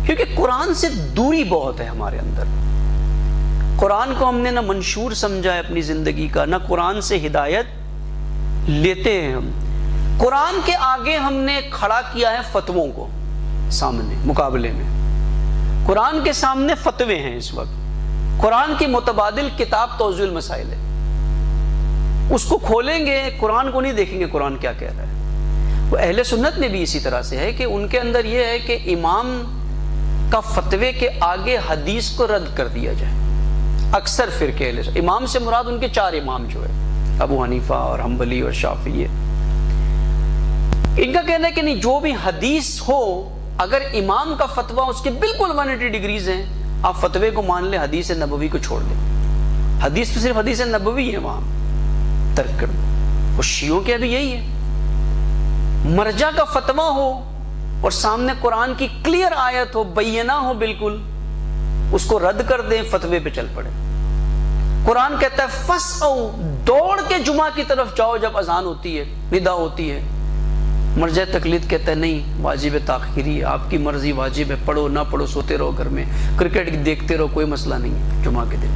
کیونکہ قرآن سے دوری بہت ہے ہمارے اندر. قرآن کو ہم نے نہ منشور سمجھا ہے اپنی زندگی کا، نہ قرآن سے ہدایت لیتے ہیں ہم. قرآن کے آگے ہم نے کھڑا کیا ہے فتووں کو سامنے مقابلے میں. قرآن کے سامنے فتوے ہیں اس وقت. قرآن کی متبادل کتاب توضیح المسائل ہے. اس کو کھولیں گے، قرآن کو نہیں دیکھیں گے قرآن کیا کہہ رہا ہے. وہ اہل سنت میں بھی اسی طرح سے ہے کہ ان کے اندر یہ ہے کہ امام کا فتوے کے آگے حدیث کو رد کر دیا جائے. اکثر فرقے اہل سنت، امام سے مراد ان کے 4 امام جو ہے، ابو حنیفہ اور حنبلی اور شافعی، ان کا کہنا ہے کہ نہیں، جو بھی حدیث ہو اگر امام کا فتویٰ اس کے بالکل 180 ڈگریز ہیں، آپ فتوے کو مان لیں، حدیث نبوی کو چھوڑ دیں. حدیث تو صرف حدیث نبوی ہے، وہاں ترک کر دیں. وہ شیعوں کے بھی یہی ہے، مرجع کا فتویٰ ہو اور سامنے قرآن کی کلیئر آیت ہو، بینہ ہو بالکل، اس کو رد کر دیں، فتوے پہ چل پڑے. قرآن کہتا ہے فَاسْعَوْا، دوڑ کے جمعہ کی طرف جاؤ جب اذان ہوتی ہے، ندا ہوتی ہے. مرجع تقلید کہتا ہے نہیں، واجب تاخیری ہے، آپ کی مرضی، واجب ہے، پڑھو نہ پڑھو، سوتے رہو گھر میں، کرکٹ دیکھتے رہو، کوئی مسئلہ نہیں ہے جمعہ کے دن.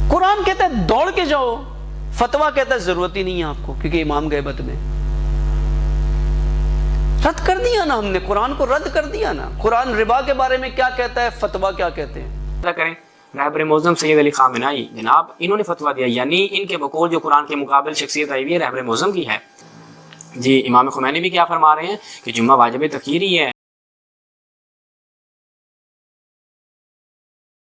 قرآن کہتا ہے دوڑ کے جاؤ، فتویٰ کہتا ہے ضرورت ہی نہیں ہے آپ کو کیونکہ امام غیبت میں. رد کر دیا نا ہم نے، قرآن کو رد کر دیا نا. قرآن ربا کے بارے میں کیا کہتا ہے، فتویٰ کیا کہتے ہیں. کریں رہبر معظم سید علی خامنائی جناب، انہوں نے فتویٰ دیا، یعنی ان کے بقول جو قرآن کے مقابل شخصیت آئی ہوئی ہے رہبر معظم کی ہے. جی امام خمینی بھی کیا فرما رہے ہیں کہ جمعہ واجب تاخیری ہے.